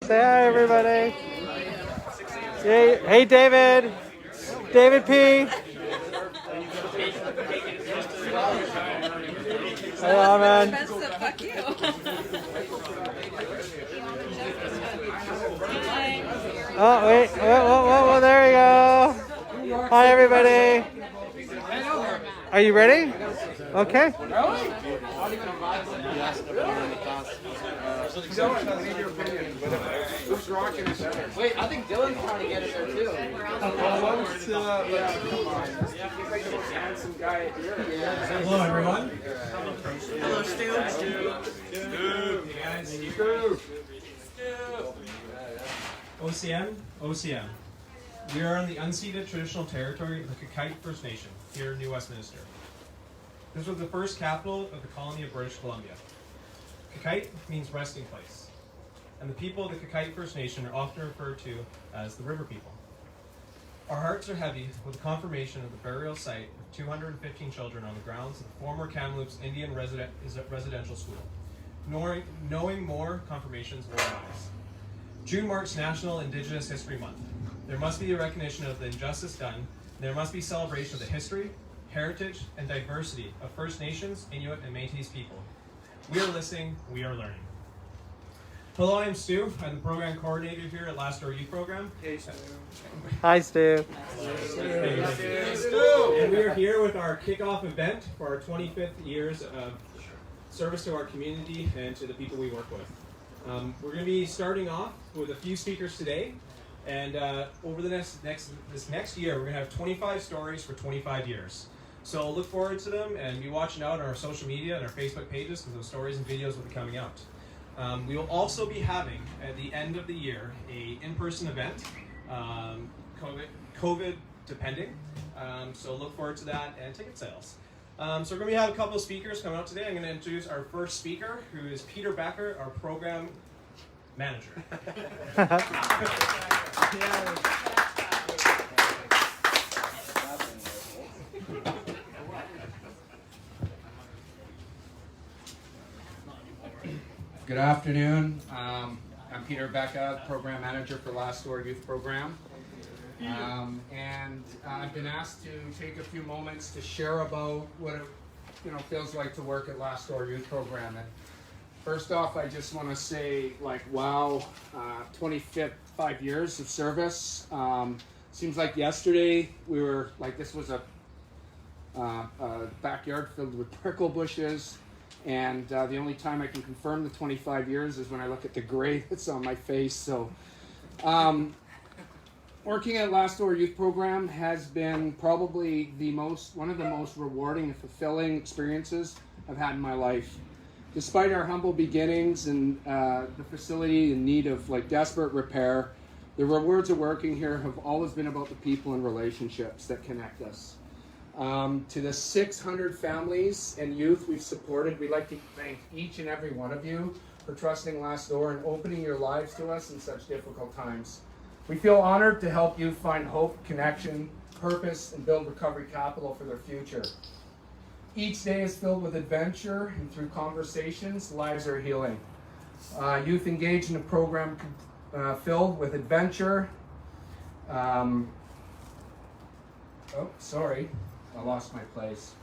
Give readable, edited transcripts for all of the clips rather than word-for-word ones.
Say hi, everybody. Hey, David. David P. Hello, man. Fuck you. Oh, wait. Whoa, there we go. Hi, everybody. Are you ready? Okay. Who's rocking his center? Wait, I think Dylan's trying to get it there too. Handsome guy here. Hello, everyone. Hello, Stu. OCM. We are on the unceded traditional territory of the Kickoff First Nation here in New Westminster. This was the first capital of the colony of British Columbia. Kickoff means resting place, and the people of the Kickoff First Nation are often referred to as the River People. Our hearts are heavy with the confirmation of the burial site of 215 children on the grounds of the former Kamloops Indian residential school. Knowing more confirmations will arise. June marks National Indigenous History Month. There must be a recognition of the injustice done. There must be celebration of the history, heritage, and diversity of First Nations, Inuit, and Métis people. We are listening, we are learning. Hello, I'm Stu. I'm the program coordinator here at Last Door Youth Program. Hey, Stu. Hi, Stu. And we are here with our kickoff event for our 25th years of service to our community and to the people we work with. We're going to be starting off with a few speakers today, and over the this next year, we're going to have 25 stories for 25 years. So look forward to them and be watching out on our social media and our Facebook pages because those stories and videos will be coming out. We will also be having, at the end of the year, a in-person event, COVID depending. So look forward to that and ticket sales. So we're going to have a couple of speakers coming out today. I'm going to introduce our first speaker, who is Peter Becker, our program manager. Good afternoon. I'm Peter Becca, Program Manager for Last Door Youth Program. And I've been asked to take a few moments to share about what it feels like to work at Last Door Youth Program. And first off, I just want to say, wow, 25 years of service. Seems like yesterday we were this was a backyard filled with prickle bushes. And the only time I can confirm the 25 years is when I look at the gray that's on my face. So working at Last Door Youth Program has been probably one of the most rewarding and fulfilling experiences I've had in my life. Despite our humble beginnings and the facility in need of desperate repair, the rewards of working here have always been about the people and relationships that connect us. To the 600 families and youth we've supported, we'd like to thank each and every one of you for trusting Last Door and opening your lives to us in such difficult times. We feel honored to help youth find hope, connection, purpose, and build recovery capital for their future. Each day is filled with adventure, and through conversations, lives are healing. Youth engaged in a program filled with adventure. I lost my place.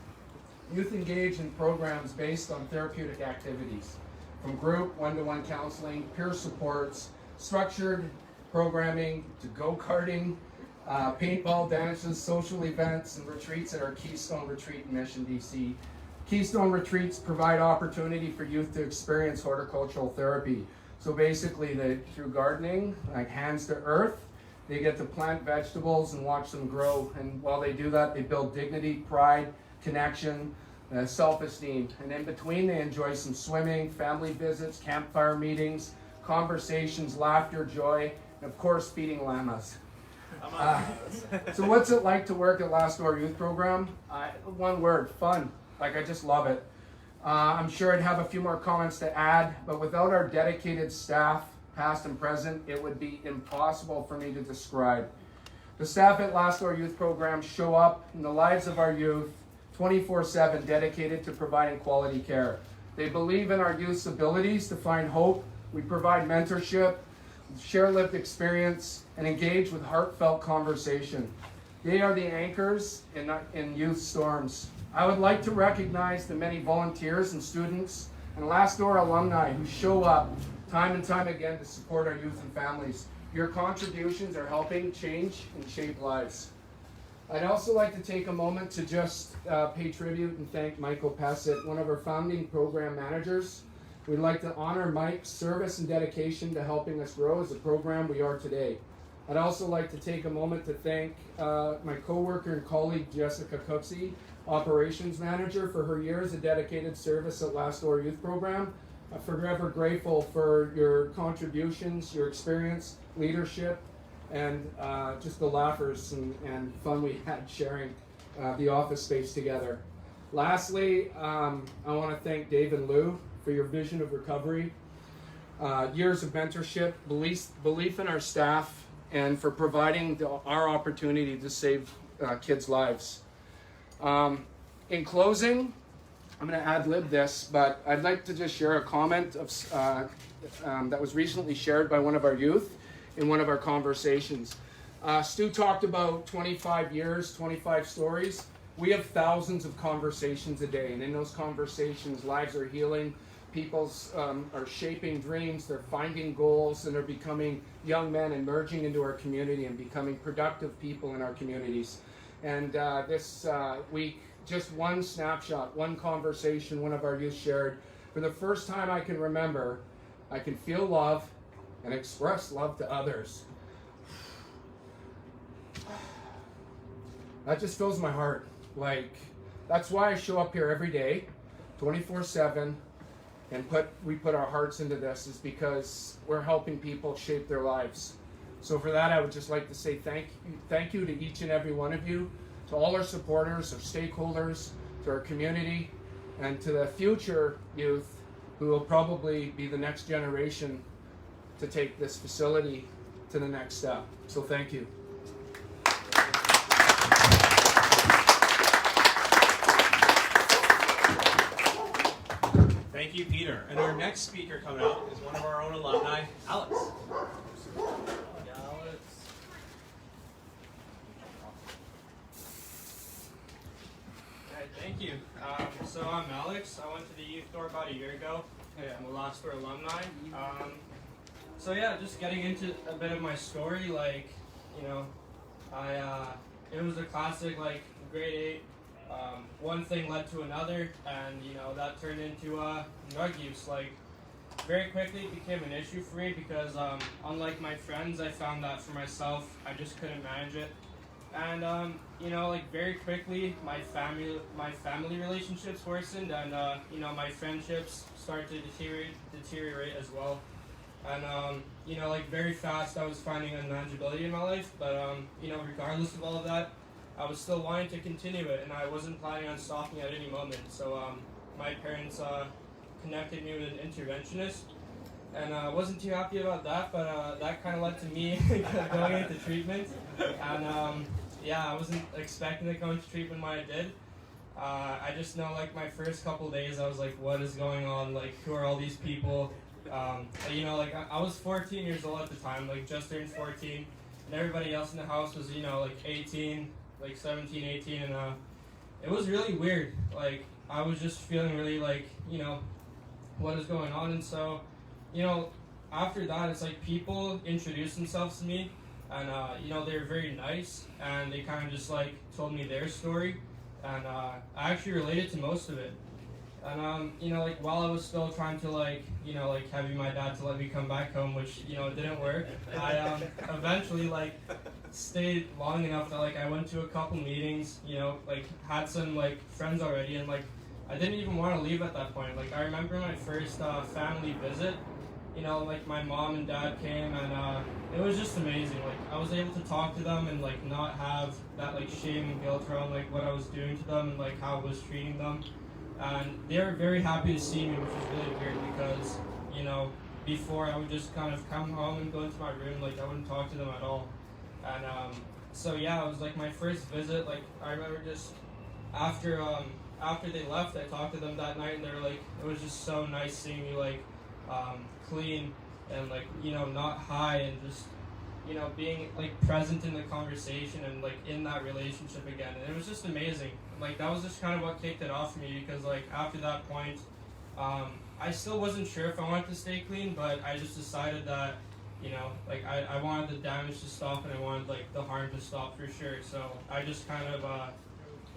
Youth engage in programs based on therapeutic activities, from group, one-to-one counseling, peer supports, structured programming, to go-karting, paintball dances, social events, and retreats at our Keystone Retreat in Mission, BC. Keystone Retreats provide opportunity for youth to experience horticultural therapy. So basically, through gardening, hands to earth, they get to plant vegetables and watch them grow. And while they do that, they build dignity, pride, connection, self-esteem. And in between, they enjoy some swimming, family visits, campfire meetings, conversations, laughter, joy, and of course, feeding llamas. So what's it like to work at Last Door Youth Program? One word, fun. I just love it. I'm sure I'd have a few more comments to add, but without our dedicated staff, past and present, it would be impossible for me to describe. The staff at Last Door Youth Program show up in the lives of our youth 24/7, dedicated to providing quality care. They believe in our youth's abilities to find hope. We provide mentorship, share lived experience, and engage with heartfelt conversation. They are the anchors in youth storms. I would like to recognize the many volunteers and students and Last Door alumni who show up time and time again to support our youth and families. Your contributions are helping change and shape lives. I'd also like to take a moment to just pay tribute and thank Michael Passett, one of our founding program managers. We'd like to honor Mike's service and dedication to helping us grow as a program we are today. I'd also like to take a moment to thank my coworker and colleague Jessica Cooksey, operations manager, for her years of dedicated service at Last Door Youth Program. I'm forever grateful for your contributions, your experience, leadership, and just the laughers and fun we had sharing the office space together. Lastly, I want to thank Dave and Lou for your vision of recovery, years of mentorship, belief in our staff, and for providing our opportunity to save kids' lives. In closing, I'm going to ad-lib this, but I'd like to just share a comment that was recently shared by one of our youth in one of our conversations. Stu talked about 25 years, 25 stories. We have thousands of conversations a day, and in those conversations, lives are healing, people's are shaping dreams, they're finding goals, and they're becoming young men and merging into our community and becoming productive people in our communities. And this week, just one snapshot, one conversation one of our youth shared. For the first time I can remember, I can feel love and express love to others. That just fills my heart. Like, that's why I show up here every day, 24/7, and we put our hearts into this, is because we're helping people shape their lives. So for that, I would just like to say thank you to each and every one of you, to all our supporters, our stakeholders, to our community, and to the future youth who will probably be the next generation to take this facility to the next step. So thank you. Thank you, Peter. And our next speaker coming up is one of our own alumni, Alex. Thank you. So I'm Alex. I went to the youth door about a year ago. I'm a Last Door alumni. So yeah, just getting into a bit of my story. Like, you know, it was a classic, like, grade 8. One thing led to another, and you know that turned into drug use. Like, very quickly it became an issue for me because unlike my friends, I found that for myself I just couldn't manage it. And you know, like, very quickly my family relationships worsened, and you know, my friendships started to deteriorate as well. And you know, like, very fast I was finding unmanageability in my life, but you know, regardless of all of that, I was still wanting to continue it, and I wasn't planning on stopping at any moment. So my parents connected me with an interventionist, and I wasn't too happy about that, but that kind of led to me going into treatment. And yeah, I wasn't expecting to go into treatment when I did. I just know, like, my first couple days I was like, what is going on? Like, who are all these people? You know, like, I was 14 years old at the time, like, just turned 14, and everybody else in the house was, you know, like 18, like 17, 18, and it was really weird. Like, I was just feeling really, like, you know, what is going on? And so, you know, after that, it's like people introduced themselves to me, and you know, they were very nice, and they kind of just, like, told me their story, and I actually related to most of it. And you know, like, while I was still trying to, like, you know, like, having my dad to let me come back home, which, you know, didn't work, I eventually, like, stayed long enough that, like, I went to a couple meetings, you know, like, had some, like, friends already, and, like, I didn't even want to leave at that point. Like, I remember my first family visit, you know, like, my mom and dad came, and it was just amazing. Like, I was able to talk to them and, like, not have that, like, shame and guilt around, like, what I was doing to them and, like, how I was treating them. And they were very happy to see me, which was really weird because, you know, before I would just kind of come home and go into my room, like, I wouldn't talk to them at all. And so yeah, it was like my first visit. Like, I remember just after they left, I talked to them that night, and they were like, it was just so nice seeing me, like, clean and like, you know, not high, and just, you know, being like present in the conversation and like in that relationship again. And it was just amazing. Like that was just kind of what kicked it off for me, because like after that point, I still wasn't sure if I wanted to stay clean, but I just decided that, you know, like I wanted the damage to stop, and I wanted like the harm to stop for sure. So I just kind of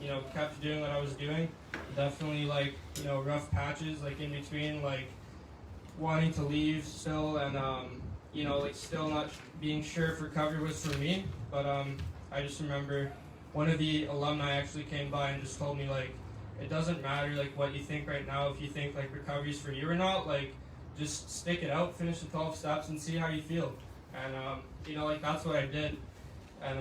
you know, kept doing what I was doing. Definitely like, you know, rough patches like in between, like wanting to leave still, and you know, like still not being sure if recovery was for me. But I just remember one of the alumni actually came by and just told me, like, it doesn't matter like what you think right now, if you think like recovery's for you or not, like just stick it out, finish the 12 steps and see how you feel. And you know, like that's what I did. And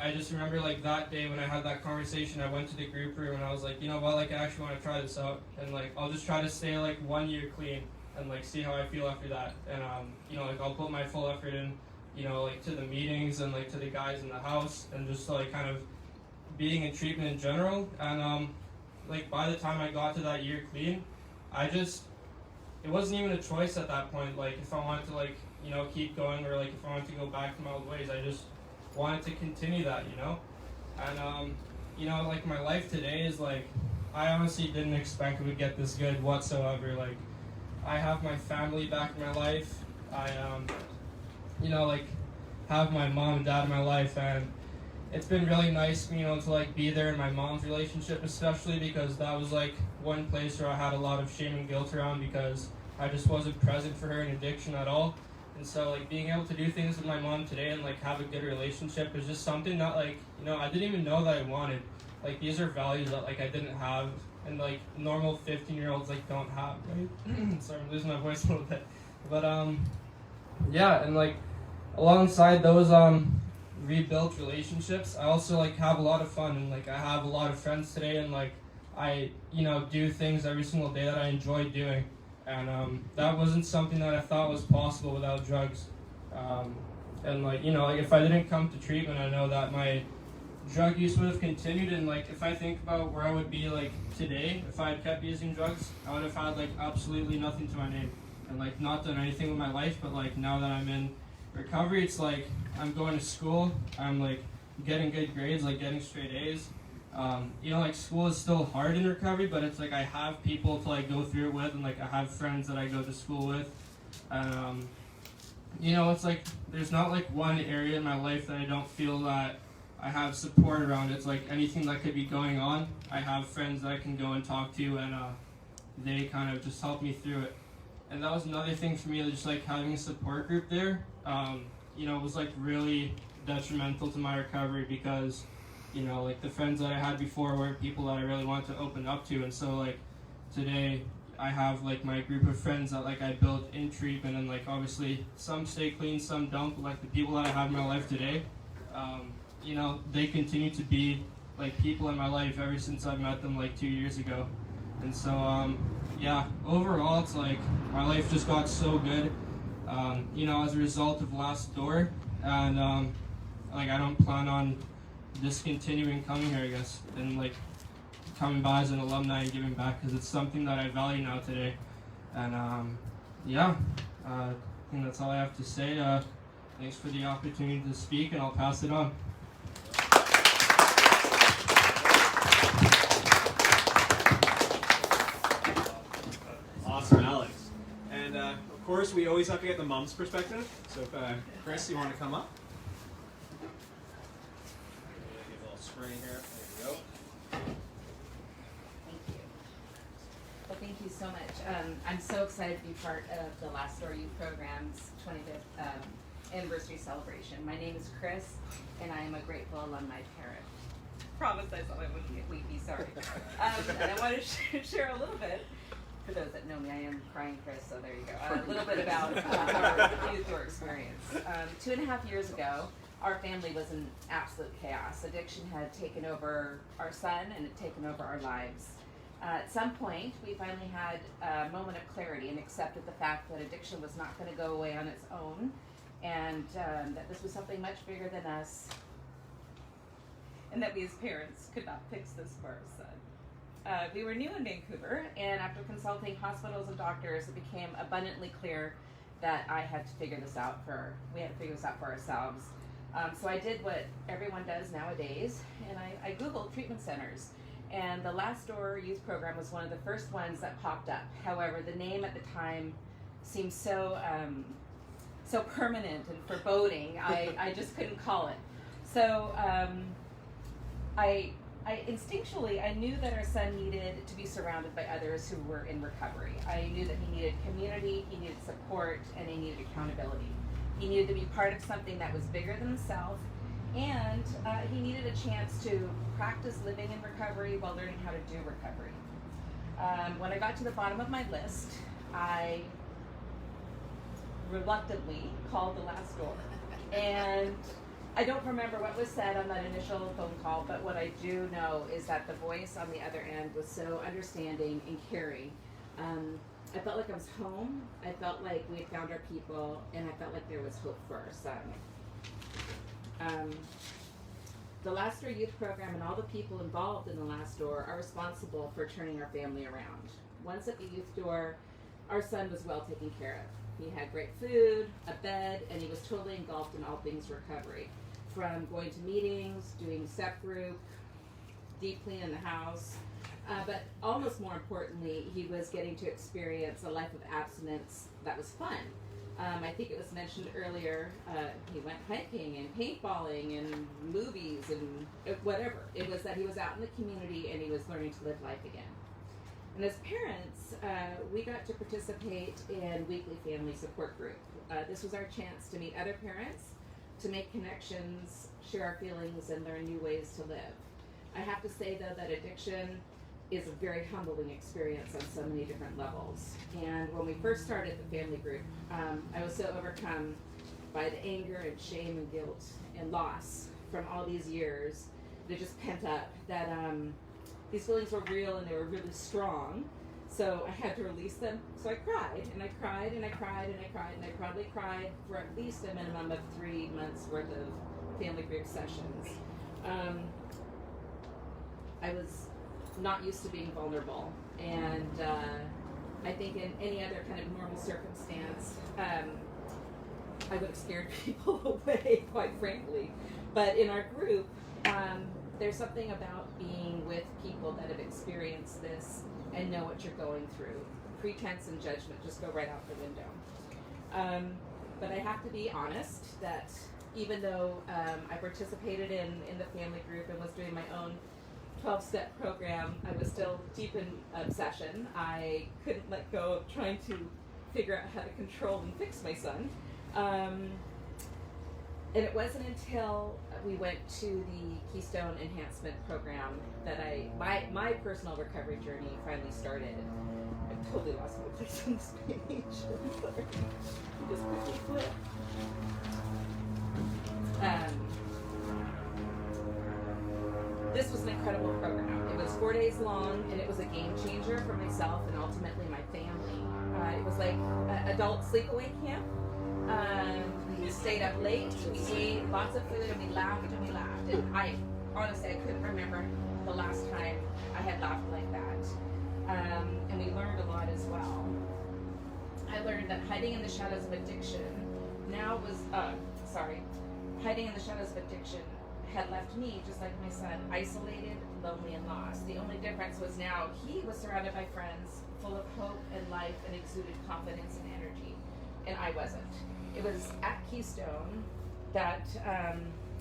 I just remember like that day when I had that conversation, I went to the group room and I was like, you know what, like I actually want to try this out, and like I'll just try to stay like 1 year clean and like see how I feel after that. And you know, like I'll put my full effort in, you know, like to the meetings and like to the guys in the house, and just like kind of being in treatment in general. And like by the time I got to that year clean, it wasn't even a choice at that point, like if I wanted to like, you know, keep going, or like if I wanted to go back to my old ways. I just wanted to continue that, you know. And you know, like my life today is like, I honestly didn't expect it would get this good whatsoever. Like I have my family back in my life. I you know, like have my mom and dad in my life, and it's been really nice, you know, to like be there in my mom's relationship, especially because that was like one place where I had a lot of shame and guilt around, because I just wasn't present for her in addiction at all. And so like being able to do things with my mom today and like have a good relationship is just something that, like, you know, I didn't even know that I wanted. Like these are values that like I didn't have, and like normal 15-year-olds like don't have, right? Sorry, I'm losing my voice a little bit. But yeah, and like alongside those rebuilt relationships, I also like have a lot of fun, and like I have a lot of friends today, and like I, you know, do things every single day that I enjoy doing. And that wasn't something that I thought was possible without drugs. And like, you know, like if I didn't come to treatment, I know that my drug use would have continued. And like if I think about where I would be like today if I had kept using drugs, I would have had like absolutely nothing to my name, and like not done anything with my life. But like now that I'm in recovery, it's like I'm going to school, I'm like getting good grades, like getting straight A's. You know, like school is still hard in recovery, but it's like I have people to like go through it with, and like I have friends that I go to school with. And you know, it's like there's not like one area in my life that I don't feel that I have support around. It's like anything that could be going on, I have friends that I can go and talk to, and they kind of just help me through it. And that was another thing for me, just like having a support group there, you know, was like really detrimental to my recovery, because, you know, like the friends that I had before weren't people that I really wanted to open up to. And so like today I have like my group of friends that like I built in treatment, and like obviously some stay clean, some don't, but like the people that I have in my life today, you know, they continue to be like people in my life ever since I met them like 2 years ago. And so yeah, overall it's like my life just got so good, you know, as a result of Last Door. And like I don't plan on discontinuing coming here, I guess, and like coming by as an alumni and giving back, because it's something that I value now today. And yeah, I think that's all I have to say. Thanks for the opportunity to speak, and I'll pass it on. Awesome, Alex. And of course, we always have to get the mom's perspective. So if Chris, you want to come up? Give a little spray here. There you go. Thank you. Well, thank you so much. I'm so excited to be part of the Last Door Youth Program's 25th anniversary celebration. My name is Chris, and I am a grateful alumni parent. Promise I thought I wouldn't get weepy, sorry. And I want to share a little bit, for those that know me, I am crying Chris, so there you go. A little bit about our youth door experience. 2.5 years ago, our family was in absolute chaos. Addiction had taken over our son, and it had taken over our lives. At some point, we finally had a moment of clarity and accepted the fact that addiction was not going to go away on its own, and that this was something much bigger than us, and that we as parents could not fix this for our son. We were new in Vancouver, and after consulting hospitals and doctors, it became abundantly clear that we had to figure this out for ourselves. So I did what everyone does nowadays, and I Googled treatment centers. And the Last Door Youth Program was one of the first ones that popped up. However, the name at the time seemed so permanent and foreboding, I just couldn't call it. So I instinctually, I knew that our son needed to be surrounded by others who were in recovery. I knew that he needed community, he needed support, and he needed accountability. He needed to be part of something that was bigger than himself, and he needed a chance to practice living in recovery while learning how to do recovery. When I got to the bottom of my list, I reluctantly called the Last Door. And I don't remember what was said on that initial phone call, but what I do know is that the voice on the other end was so understanding and caring. I felt like I was home, I felt like we had found our people, and I felt like there was hope for our son. The Last Door Youth Program and all the people involved in the Last Door are responsible for turning our family around. Once at the youth door, our son was well taken care of. He had great food, a bed, and he was totally engulfed in all things recovery. From going to meetings, doing step group, deep clean in the house, but almost more importantly, he was getting to experience a life of abstinence that was fun. I think it was mentioned earlier, he went hiking and paintballing and movies and whatever. It was that he was out in the community and he was learning to live life again. And as parents, we got to participate in weekly family support group. This was our chance to meet other parents, to make connections, share our feelings, and learn new ways to live. I have to say, though, that addiction is a very humbling experience on so many different levels. And when we first started the family group, I was so overcome by the anger and shame and guilt and loss from all these years that just pent up, that these feelings were real and they were really strong. So I had to release them. So I cried and I cried and I cried and I cried and I probably cried for at least a minimum of 3 months worth of family group sessions. I was not used to being vulnerable, and I think in any other kind of normal circumstance, I would have scared people away, quite frankly. But in our group, there's something about being with people that have experienced this and know what you're going through. Pretense and judgment just go right out the window. But I have to be honest that even though I participated in the family group and was doing my own 12-step program, I was still deep in obsession. I couldn't let go of trying to figure out how to control and fix my son. And it wasn't until we went to the Keystone Enhancement Program that my personal recovery journey finally started. I totally lost my place on this page. I'm sorry. Just quickly flip. This was an incredible program. It was 4 days long, and it was a game changer for myself and ultimately my family. It was like adult sleepaway camp. We stayed up late, we ate lots of food, and we laughed and we laughed. And I honestly, I couldn't remember the last time I had laughed like that. And we learned a lot as well. I learned that hiding in the shadows of addiction hiding in the shadows of addiction had left me, just like my son, isolated, lonely, and lost. The only difference was now he was surrounded by friends full of hope and life and exuded confidence and energy, and I wasn't. It was at Keystone that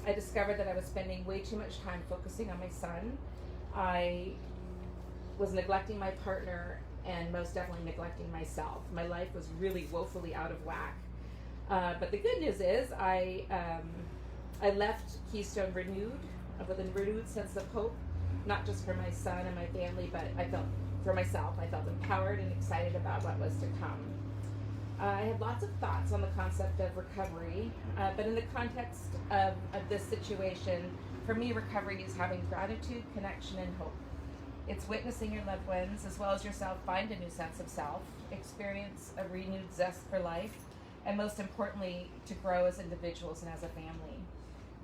I discovered that I was spending way too much time focusing on my son. I was neglecting my partner and most definitely neglecting myself. My life was really woefully out of whack. But the good news is I left Keystone renewed, with a renewed sense of hope, not just for my son and my family, but I felt for myself. I felt empowered and excited about what was to come. I had lots of thoughts on the concept of recovery, but in the context of this situation, for me, recovery is having gratitude, connection, and hope. It's witnessing your loved ones, as well as yourself, find a new sense of self, experience a renewed zest for life, and most importantly, to grow as individuals and as a family.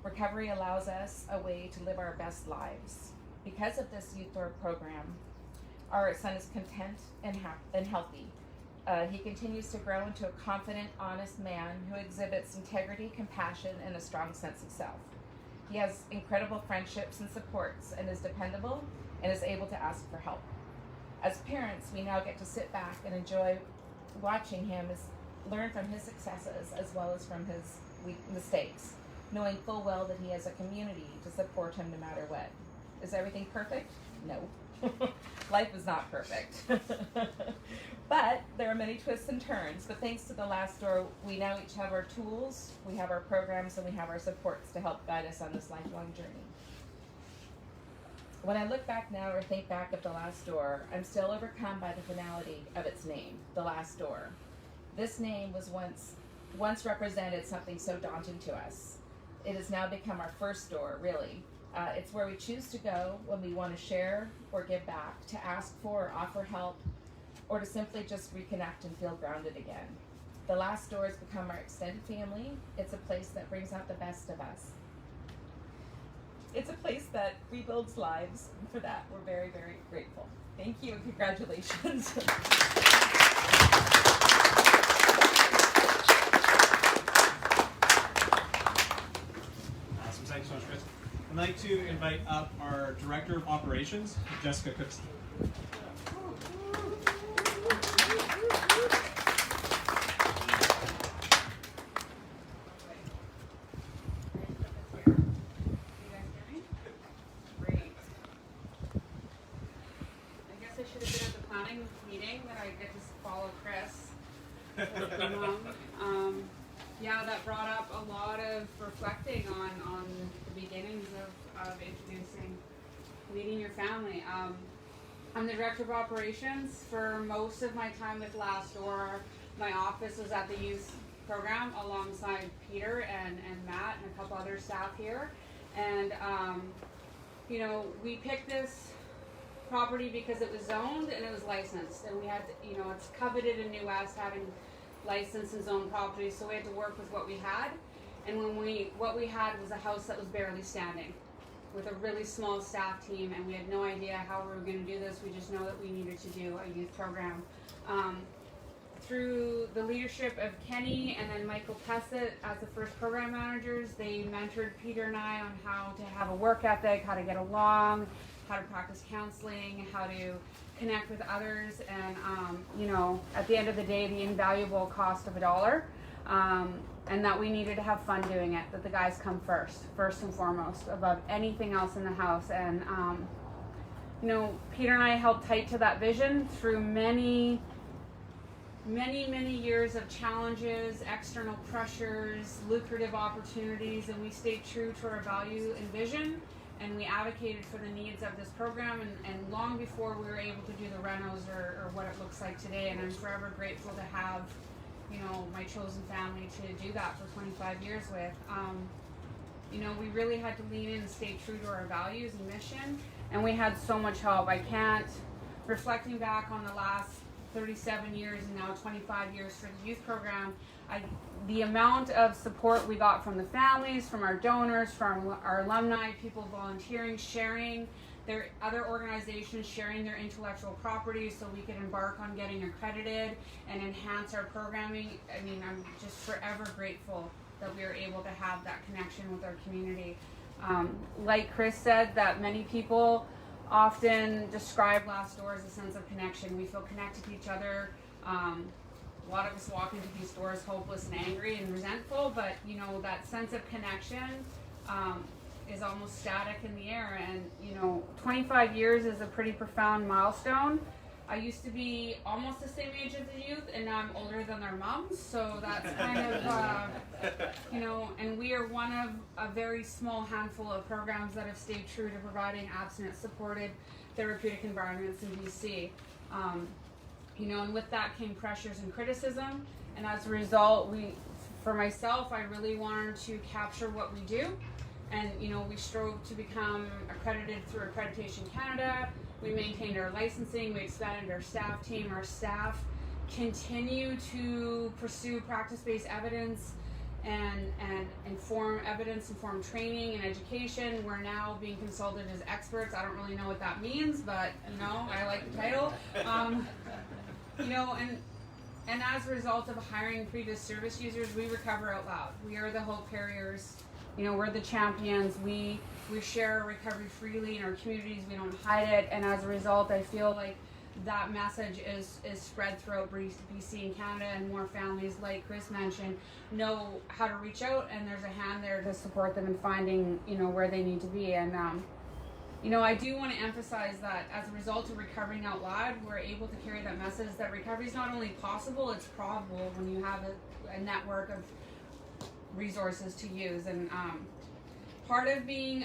Recovery allows us a way to live our best lives. Because of this youth door program, our son is content and healthy. He continues to grow into a confident, honest man who exhibits integrity, compassion, and a strong sense of self. He has incredible friendships and supports and is dependable and is able to ask for help. As parents, we now get to sit back and enjoy watching him learn from his successes as well as from his mistakes, knowing full well that he has a community to support him no matter what. Is everything perfect? No. Life is not perfect. But there are many twists and turns. But thanks to the last door, we now each have our tools, we have our programs, and we have our supports to help guide us on this lifelong journey. When I look back now or think back of the last door, I'm still overcome by the finality of its name, the last door. This name was once represented something so daunting to us. It has now become our first door, really. It's where we choose to go when we want to share or give back, to ask for or offer help, or to simply just reconnect and feel grounded again. The last door has become our extended family. It's a place that brings out the best of us. It's a place that rebuilds lives. And for that, we're very, very grateful. Thank you and congratulations. Awesome, thanks so much, Chris. I'd like to invite up our Director of Operations, Jessica Cookson. Yeah, that brought up a lot of reflecting on the beginnings of introducing leading your family. I'm the Director of Operations. For most of my time with Last Door, my office was at the youth program alongside Peter and Matt and a couple other staff here. And you know, we picked this property because it was zoned and it was licensed, and we had to, you know, it's coveted in New West having licensed and zoned properties, so we had to work with what we had. And what we had was a house that was barely standing with a really small staff team, and we had no idea how we were going to do this. We just know that we needed to do a youth program. Through the leadership of Kenny and then Michael Pessett as the first program managers, they mentored Peter and I on how to have a work ethic, how to get along, how to practice counseling, how to connect with others, and you know, at the end of the day, the invaluable cost of $1, and that we needed to have fun doing it, that the guys come first and foremost, above anything else in the house. And you know, Peter and I held tight to that vision through many years of challenges, external pressures, lucrative opportunities, and we stayed true to our value and vision. And we advocated for the needs of this program, and long before we were able to do the renos or what it looks like today. And I'm forever grateful to have, you know, my chosen family to do that for 25 years with. You know, we really had to lean in and stay true to our values and mission, and we had so much help. I can't, reflecting back on the last 37 years and now 25 years for the youth program, the amount of support we got from the families, from our donors, from our alumni, people volunteering, sharing their other organizations, sharing their intellectual property so we could embark on getting accredited and enhance our programming. I mean, I'm just forever grateful that we were able to have that connection with our community. Like Chris said, that many people often describe Last Door as a sense of connection. We feel connected to each other. A lot of us walk into these doors hopeless and angry and resentful, but you know, that sense of connection is almost static in the air. And you know, 25 years is a pretty profound milestone. I used to be almost the same age as the youth, and now I'm older than their moms, so that's kind of, you know, and we are one of a very small handful of programs that have stayed true to providing abstinence supported therapeutic environments in BC. You know, and with that came pressures and criticism, and as a result, for myself, I really wanted to capture what we do, and you know, we strove to become accredited through Accreditation Canada. We maintained our licensing, we expanded our staff team. Our staff continue to pursue practice-based evidence and evidence-informed training and education. We're now being consulted as experts. I don't really know what that means, but you know, I like the title. You know, and as a result of hiring previous service users, we recover out loud. We are the hope carriers. You know, we're the champions. We share recovery freely in our communities. We don't hide it. And as a result, I feel like that message is spread throughout BC and Canada, and more families, like Chris mentioned, know how to reach out, and there's a hand there to support them in finding, you know, where they need to be. And you know, I do want to emphasize that as a result of recovering out loud, we're able to carry that message that recovery is not only possible, it's probable when you have a network of resources to use. And part of being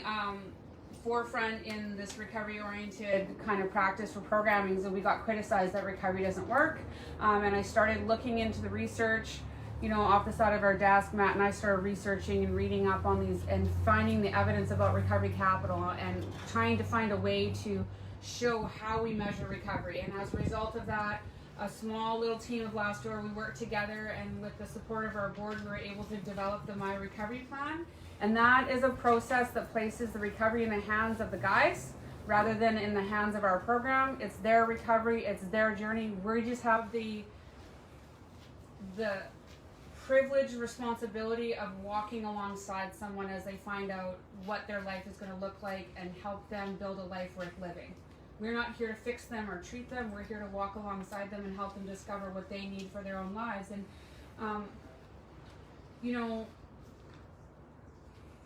forefront in this recovery-oriented kind of practice for programming is that we got criticized that recovery doesn't work. And I started looking into the research, you know, off the side of our desk. Matt and I started researching and reading up on these and finding the evidence about recovery capital and trying to find a way to show how we measure recovery. And as a result of that, a small little team of Glassdoor, we worked together, and with the support of our board, we were able to develop the My Recovery Plan. And that is a process that places the recovery in the hands of the guys rather than in the hands of our program. It's their recovery, it's their journey. We just have the privileged responsibility of walking alongside someone as they find out what their life is going to look like and help them build a life worth living. We're not here to fix them or treat them. We're here to walk alongside them and help them discover what they need for their own lives. And you know,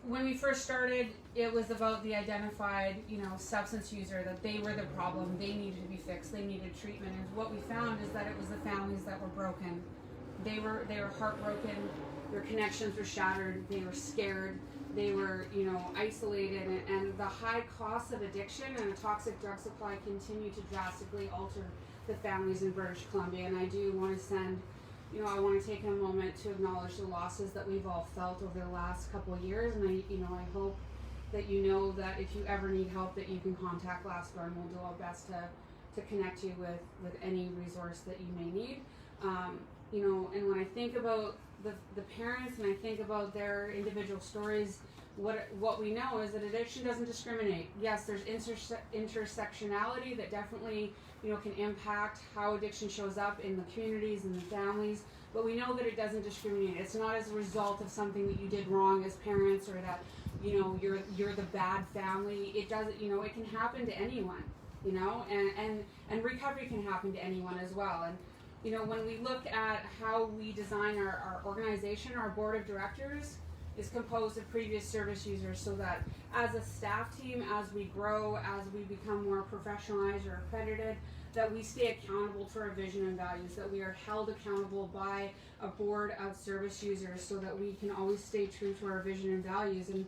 when we first started, it was about the identified, you know, substance user, that they were the problem, they needed to be fixed, they needed treatment. And what we found is that it was the families that were broken. They were heartbroken, their connections were shattered, they were scared, they were, you know, isolated, and the high cost of addiction and a toxic drug supply continue to drastically alter the families in British Columbia. And I do want to send, you know, I want to take a moment to acknowledge the losses that we've all felt over the last couple of years. And I hope that you know that if you ever need help, that you can contact Glassdoor, and we'll do our best to connect you with any resource that you may need. You know, and when I think about the parents and I think about their individual stories, what we know is that addiction doesn't discriminate. Yes, there's intersectionality that definitely, you know, can impact how addiction shows up in the communities and the families, but we know that it doesn't discriminate. It's not as a result of something that you did wrong as parents, or that, you know, you're the bad family. It doesn't, you know, it can happen to anyone, you know, and recovery can happen to anyone as well. And you know, when we look at how we design our organization, our board of directors is composed of previous service users, so that as a staff team, as we grow, as we become more professionalized or accredited, that we stay accountable to our vision and values, that we are held accountable by a board of service users, so that we can always stay true to our vision and values. And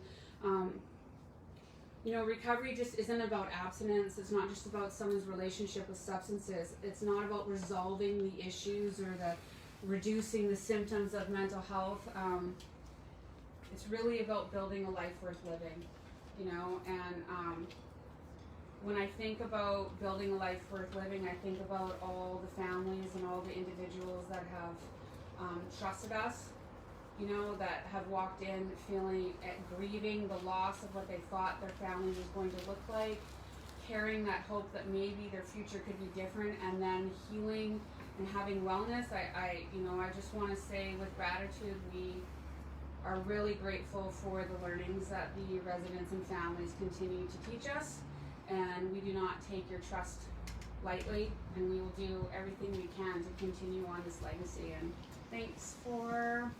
you know, recovery just isn't about abstinence. It's not just about someone's relationship with substances. It's not about resolving the issues or reducing the symptoms of mental health. It's really about building a life worth living, you know. And when I think about building a life worth living, I think about all the families and all the individuals that have trusted us, you know, that have walked in feeling, grieving the loss of what they thought their family was going to look like, carrying that hope that maybe their future could be different, and then healing and having wellness. I just want to say with gratitude, we are really grateful for the learnings that the residents and families continue to teach us, and we do not take your trust lightly, and we will do everything we can to continue on this legacy. And thanks for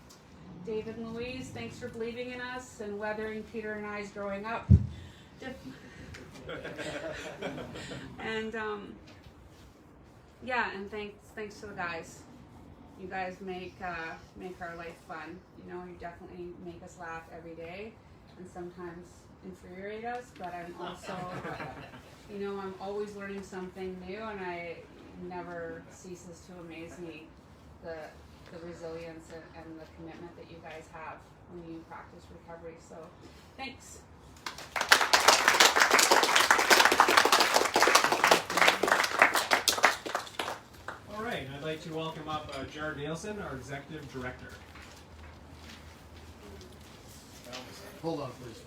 David and Louise, thanks for believing in us and weathering Peter and I's growing up. And yeah, and thanks to the guys. You guys make our life fun. You know, you definitely make us laugh every day, and sometimes infuriate us. But I'm also, you know, I'm always learning something new, and I never ceases to amaze me the resilience and the commitment that you guys have when you practice recovery. So, thanks. All right, I'd like to welcome up Jared Nielsen, our Executive Director. Hold on, please.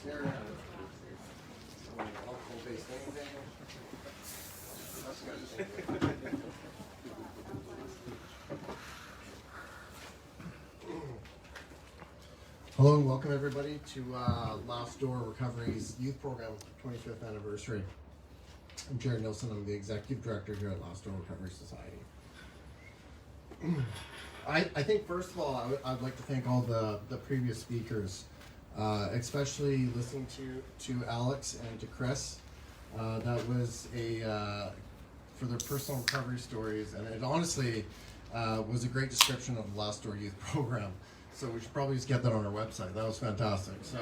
Sarah, helpful based anything? Hello and welcome everybody to Last Door Recovery's Youth Program 25th Anniversary. I'm Jared Nilsson, I'm the Executive Director here at Last Door Recovery Society. I think first of all, I'd like to thank all the previous speakers, especially listening to Alex and to Chris. That was for their personal recovery stories, and it honestly was a great description of the Last Door Youth Program. So we should probably just get that on our website. That was fantastic. So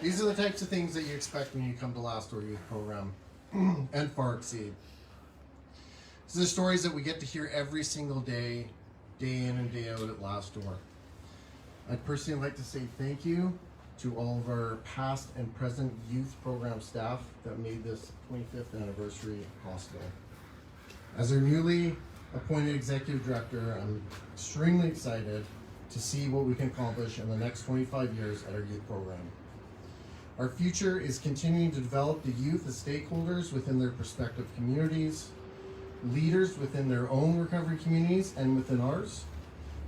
these are the types of things that you expect when you come to Last Door Youth Program and far exceed. These are the stories that we get to hear every single day, day in and day out at Last Door. I'd personally like to say thank you to all of our past and present youth program staff that made this 25th anniversary possible. As our newly appointed executive director, I'm extremely excited to see what we can accomplish in the next 25 years at our youth program. Our future is continuing to develop the youth as stakeholders within their respective communities, leaders within their own recovery communities and within ours,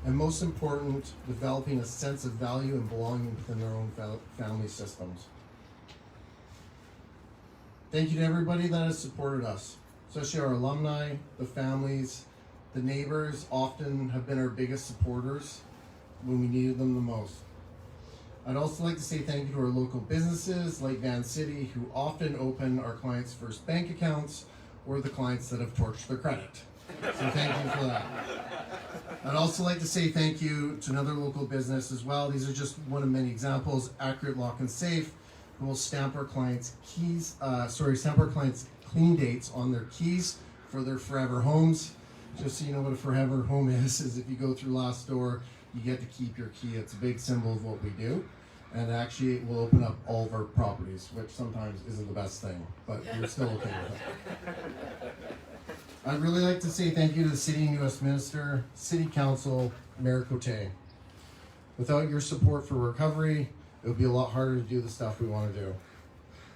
and most important, developing a sense of value and belonging within their own family systems. Thank you to everybody that has supported us, especially our alumni, the families, the neighbors often have been our biggest supporters when we needed them the most. I'd also like to say thank you to our local businesses like Van City, who often open our clients' first bank accounts, or the clients that have torched their credit. So thank you for that. I'd also like to say thank you to another local business as well. These are just one of many examples. Accurate Lock and Safe, who will stamp our clients' clean dates on their keys for their forever homes. Just so you know what a forever home is if you go through Last Door, you get to keep your key. It's a big symbol of what we do. And actually it will open up all of our properties, which sometimes isn't the best thing, but we're still okay with it. I'd really like to say thank you to the City of New Westminster, City Council, Mayor Cote. Without your support for recovery, it would be a lot harder to do the stuff we want to do.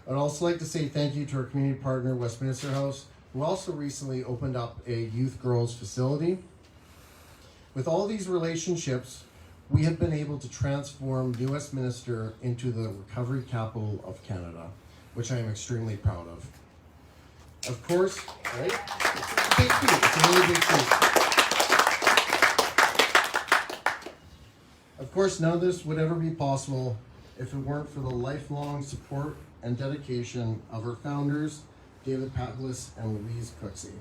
I'd also like to say thank you to our community partner, Westminster House, who also recently opened up a youth girls facility. With all these relationships, we have been able to transform New Westminster into the recovery capital of Canada, which I am extremely proud of. Of course, right? It's a big feat. It's a really big feat. Of course, none of this would ever be possible if it weren't for the lifelong support and dedication of our founders, David Patlis and Louise Cooksey.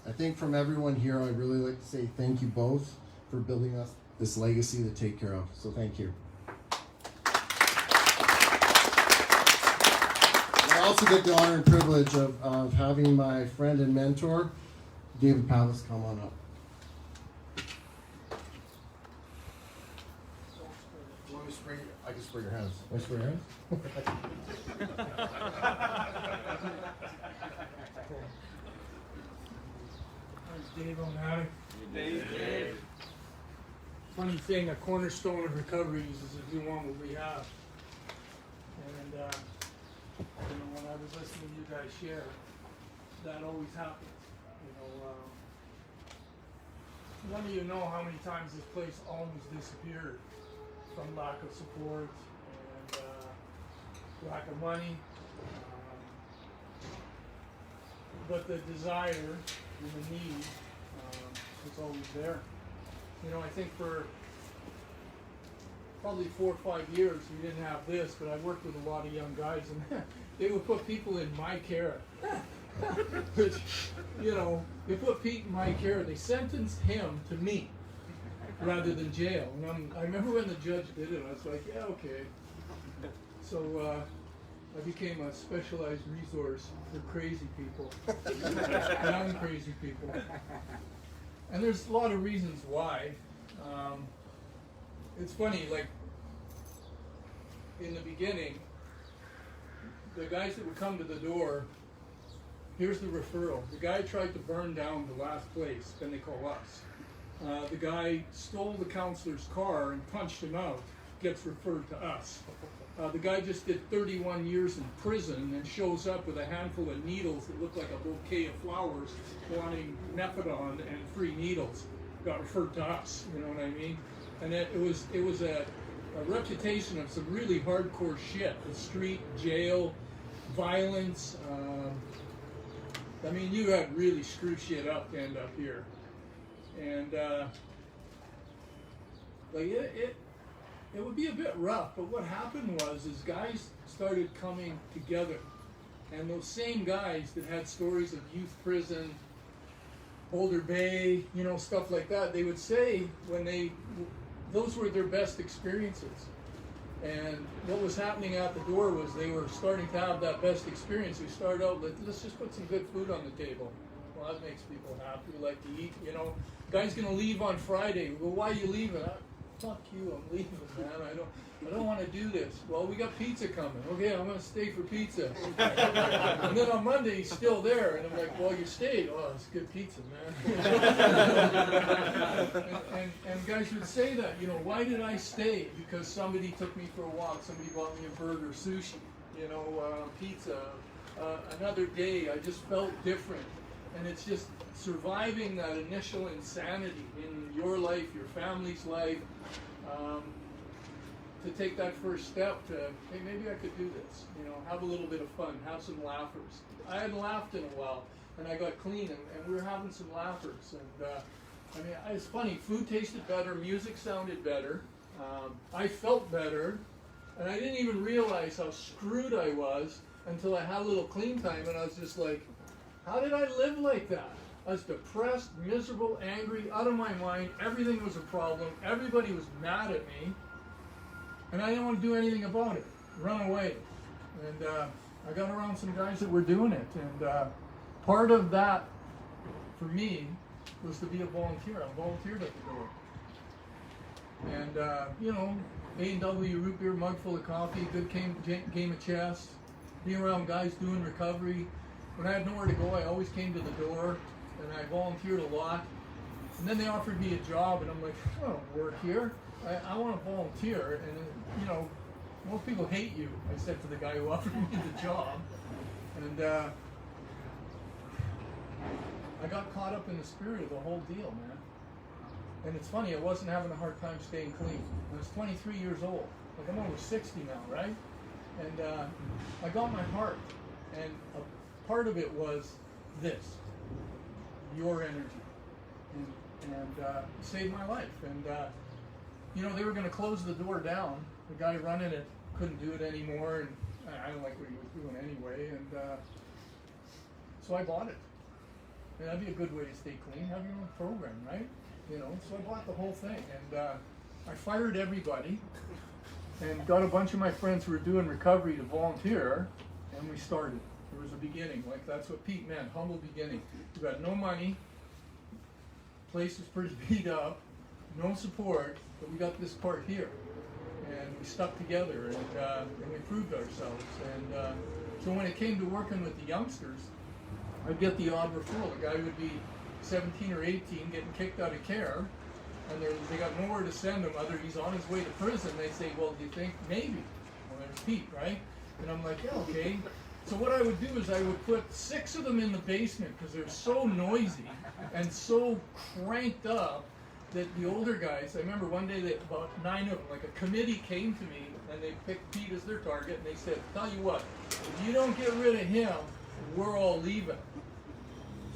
I think from everyone here, I'd really like to say thank you both for building us this legacy to take care of. So thank you. I also get the honor and privilege of having my friend and mentor, David Patlis, come on up. Want me to spray? I can spray your hands. Want me to spray your hands? Dave O'Malley. Dave. Funny thing, a cornerstone of recovery is if you want what we have. And when I was listening to you guys share, that always happens. None of you know how many times this place almost disappeared from lack of support and lack of money. But the desire and the need is always there. I think for probably 4 or 5 years we didn't have this, but I worked with a lot of young guys, and they would put people in my care. Which, they put Pete in my care. They sentenced him to me rather than jail. And I remember when the judge did it, I was like, yeah, okay. So I became a specialized resource for crazy people, young crazy people. And there's a lot of reasons why. It's funny, like, in the beginning, the guys that would come to the door, here's the referral. The guy tried to burn down the last place, then they call us. The guy stole the counselor's car and punched him out. gets referred to us. The guy just did 31 years in prison and shows up with a handful of needles that look like a bouquet of flowers, wanting methadone and free needles. Got referred to us, you know what I mean? And it was a reputation of some really hardcore shit: the street, jail, violence. I mean, you had really screw shit up to end up here, and like it would be a bit rough, but what happened was guys started coming together, and those same guys that had stories of youth prison, Boulder Bay, you know, stuff like that, they would say those were their best experiences. And what was happening out the door was they were starting to have that best experience. We started out, let's just put some good food on the table. Well, that makes people happy. We like to eat, you know. Guy's gonna leave on Friday. Well, why are you leaving? Fuck you, I'm leaving, man. I don't want to do this. Well, we got pizza coming. Okay, I'm gonna stay for pizza. And then on Monday he's still there, and I'm like, well, you stayed. Oh, it's good pizza, man. and guys would say that, you know, why did I stay? Because somebody took me for a walk. Somebody bought me a burger, sushi, you know, pizza. Another day, I just felt different. And it's just surviving that initial insanity in your life, your family's life, to take that first step to, hey, maybe I could do this, you know, have a little bit of fun, have some laughers. I hadn't laughed in a while, and I got clean, and we were having some laughers. And I mean, it's funny, food tasted better, music sounded better, I felt better, and I didn't even realize how screwed I was until I had a little clean time, and I was just like, how did I live like that? I was depressed, miserable, angry, out of my mind. Everything was a problem. Everybody was mad at me. And I didn't want to do anything about it. Run away. And I got around some guys that were doing it. And part of that, for me, was to be a volunteer. I volunteered at the door. And, you know, A&W root beer, mug full of coffee, good game of chess, being around guys doing recovery. When I had nowhere to go, I always came to the door, and I volunteered a lot. And then they offered me a job, and I'm like, I don't work here. I want to volunteer. And, you know, most people hate you, I said to the guy who offered me the job. And I got caught up in the spirit of the whole deal, man. And it's funny, I wasn't having a hard time staying clean. I was 23 years old. Like, I'm over 60 now, right? And I got my heart. And part of it was this, your energy, and saved my life. And you know, they were going to close the door down. The guy running it couldn't do it anymore, and I don't like what he was doing anyway. And so I bought it. And that'd be a good way to stay clean. Have your own program, right? You know. So I bought the whole thing, and I fired everybody, and got a bunch of my friends who were doing recovery to volunteer, and we started. There was a beginning, like that's what Pete meant, humble beginning. We got no money, place was pretty beat up, no support, but we got this part here. And we stuck together, and we proved ourselves. And so when it came to working with the youngsters, I'd get the odd referral. The guy would be 17 or 18, getting kicked out of care, and they got nowhere to send him other he's on his way to prison. They say, well, do you think maybe? Well, there's Pete, right? And I'm like, yeah, okay. So what I would do is I would put 6 of them in the basement because they're so noisy and so cranked up that the older guys, I remember one day that about 9 of them, like a committee came to me and they picked Pete as their target, and they said, tell you what, if you don't get rid of him, we're all leaving.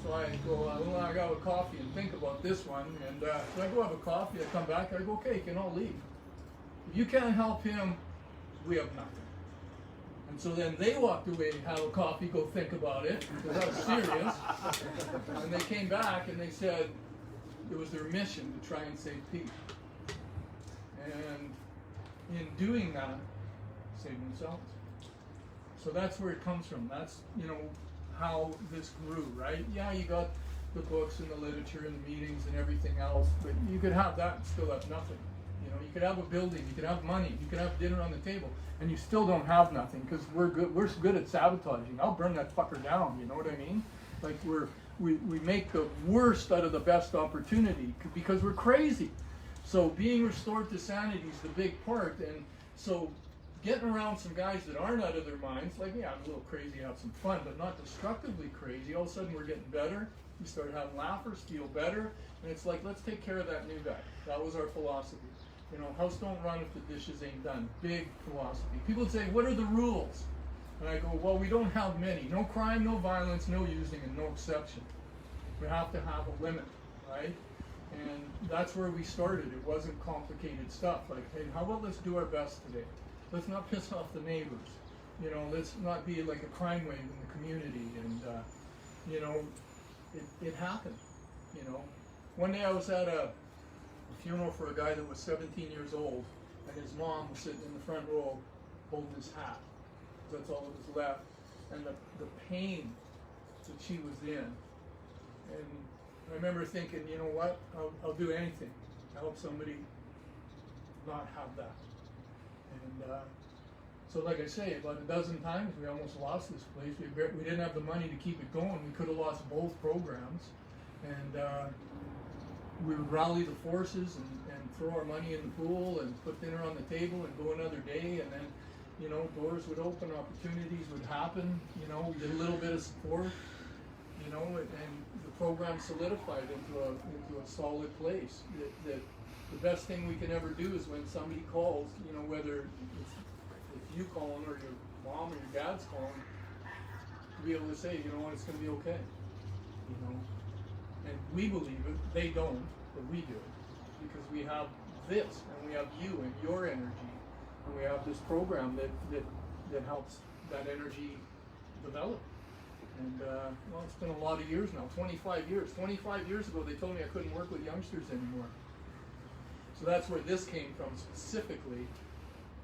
So I go, well, I got a coffee and think about this one, and so I go have a coffee, I come back, I go, okay, you can all leave. If you can't help him, we have nothing. And so then they walked away, have a coffee, go think about it, because I was serious. And they came back and they said it was their mission to try and save Pete. And in doing that, save themselves. So that's where it comes from. That's, you know, how this grew, right? Yeah, you got the books and the literature and the meetings and everything else, but you could have that and still have nothing. You know, you could have a building, you could have money, you could have dinner on the table, and you still don't have nothing because we're good at sabotaging. I'll burn that fucker down, you know what I mean? Like we make the worst out of the best opportunity because we're crazy. So being restored to sanity is the big part, and so getting around some guys that aren't out of their minds, like, yeah, I'm a little crazy, have some fun, but not destructively crazy. All of a sudden we're getting better. We start having laughers, feel better, and it's like, let's take care of that new guy. That was our philosophy. You know, house don't run if the dishes ain't done. Big philosophy. People would say, what are the rules? And I go, well, we don't have many. No crime, no violence, no using, and no exception. We have to have a limit, right? And that's where we started. It wasn't complicated stuff. Like, hey, how about let's do our best today? Let's not piss off the neighbors. You know, let's not be like a crime wave in the community. And, you know, it happened, you know. One day I was at a funeral for a guy that was 17 years old, and his mom was sitting in the front row holding his hat. That's all that was left. And the pain that she was in. And I remember thinking, you know what, I'll do anything to help somebody not have that. And so like I say, about a dozen times we almost lost this place. We didn't have the money to keep it going. We could have lost both programs. And we would rally the forces and throw our money in the pool and put dinner on the table and go another day. And then, you know, doors would open, opportunities would happen. You know, we did a little bit of support, you know, and the program solidified into a solid place. That the best thing we can ever do is when somebody calls, you know, whether it's you calling or your mom or your dad's calling, to be able to say, you know what, it's going to be okay, you know. And we believe it, they don't, but we do, because we have this, and we have you and your energy, and we have this program that helps that energy develop. And well, it's been a lot of years now, 25 years. 25 years ago, they told me I couldn't work with youngsters anymore. So that's where this came from specifically.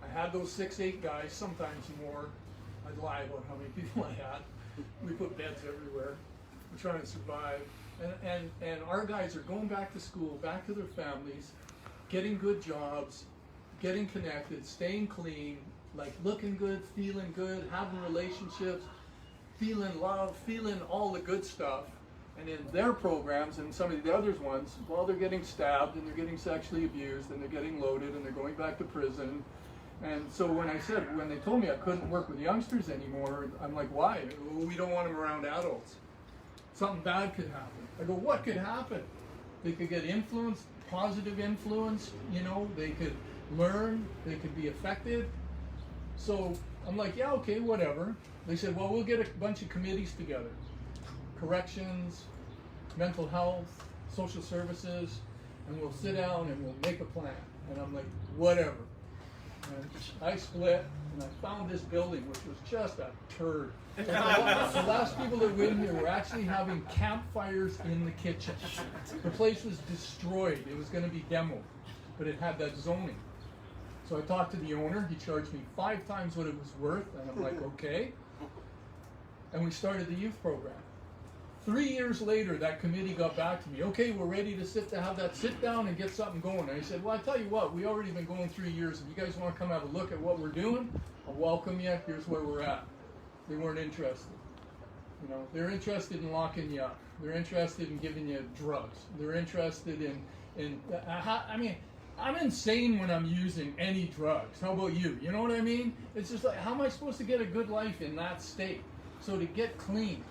I had those 6-8 guys, sometimes more. I'd lie about how many people I had. We put beds everywhere. We're trying to survive. And our guys are going back to school, back to their families, getting good jobs, getting connected, staying clean, like looking good, feeling good, having relationships, feeling love, feeling all the good stuff. And in their programs and some of the others ones, well, they're getting stabbed and they're getting sexually abused and they're getting loaded and they're going back to prison. And so when they told me I couldn't work with youngsters anymore, I'm like, why? Well, we don't want them around adults. Something bad could happen. I go, what could happen? They could get influenced, positive influence, you know, they could learn, they could be affected. So I'm like, yeah, okay, whatever. They said, well, we'll get a bunch of committees together. Corrections, mental health, social services, and we'll sit down and we'll make a plan. And I'm like, whatever. And I split, and I found this building, which was just a turd. The last people that were in here were actually having campfires in the kitchen. The place was destroyed. It was going to be demoed, but it had that zoning. So I talked to the owner. He charged me 5 times what it was worth, and I'm like, okay. And we started the youth program. 3 years later, that committee got back to me. Okay, we're ready to have that sit down and get something going. And I said, well, I tell you what, we already been going 3 years. If you guys want to come have a look at what we're doing, I'll welcome you. Here's where we're at. They weren't interested. You know, they're interested in locking you up. They're interested in giving you drugs. They're interested in I mean, I'm insane when I'm using any drugs. How about you? You know what I mean? It's just like, how am I supposed to get a good life in that state? So to get clean,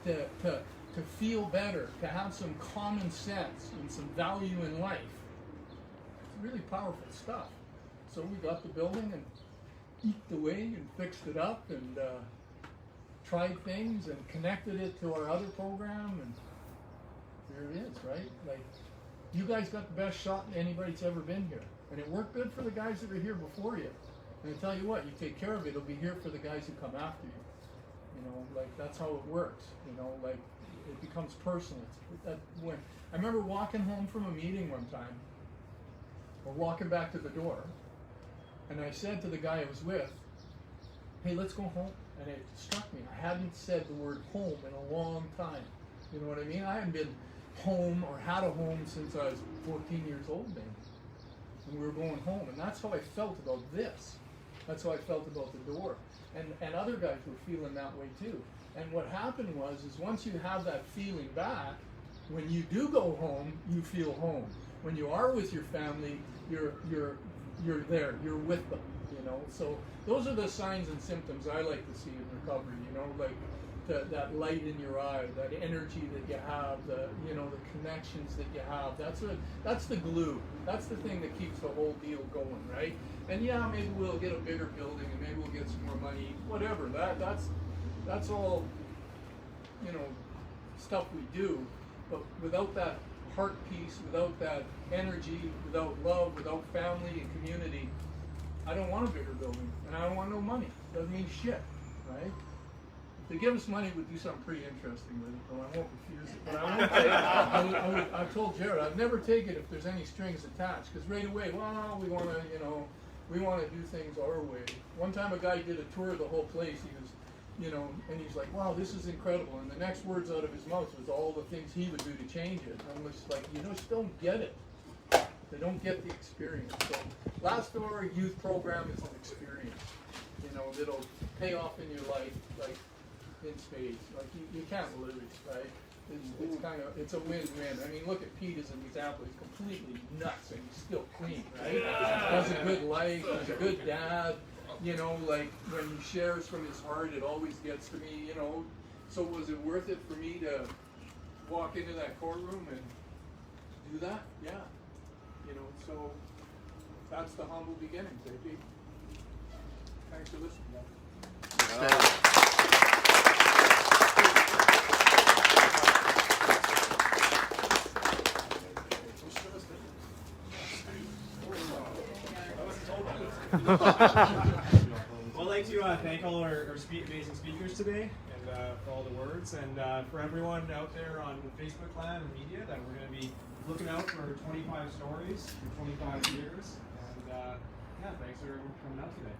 to feel better, to have some common sense and some value in life, it's really powerful stuff. So we got the building and eked away and fixed it up and tried things and connected it to our other program, and there it is, right? Like, you guys got the best shot anybody that's ever been here. And it worked good for the guys that are here before you. And I tell you what, you take care of it, it'll be here for the guys who come after you. You know, like, that's how it works. You know, like, it becomes personal. I remember walking home from a meeting one time, or walking back to the door, and I said to the guy I was with, hey, let's go home. And it struck me, I hadn't said the word home in a long time. You know what I mean? I hadn't been home or had a home since I was 14 years old, maybe. And we were going home, and that's how I felt about this. That's how I felt about the door. And other guys were feeling that way too. And what happened was once you have that feeling back, when you do go home, you feel home. When you are with your family, you're there, you're with them, you know. So those are the signs and symptoms I like to see in recovery, you know, like that light in your eye, that energy that you have, the connections that you have. That's the glue. That's the thing that keeps the whole deal going, right? And yeah, maybe we'll get a bigger building and maybe we'll get some more money, whatever. That's all, you know, stuff we do. But without that heart piece, without that energy, without love, without family and community, I don't want a bigger building, and I don't want no money. Doesn't mean shit, right? If they give us money, we'd do something pretty interesting with it, but I won't refuse it. But I won't take it. I've told Jared, I'd never take it if there's any strings attached, because right away, well, we want to do things our way. One time a guy did a tour of the whole place, he was, you know, and he's like, wow, this is incredible. And the next words out of his mouth was all the things he would do to change it. And I'm just like, you just don't get it. They don't get the experience. So Last Door Youth Program is an experience, you know, that'll pay off in your life, like in spades. Like you can't lose, right? It's a win-win. I mean, look at Pete as an example. He's completely nuts and he's still clean, right? Has a good life, he's a good dad. You know, like when he shares from his heart, it always gets to me, you know. So was it worth it for me to walk into that courtroom and do that? Yeah. You know, so that's the humble beginnings, eh, Pete? Thanks for listening. Well, I'd like to thank all our amazing speakers today, and for all the words, and for everyone out there on Facebook land and media, that we're going to be looking out for 25 stories for 25 years. And yeah, thanks for coming out today.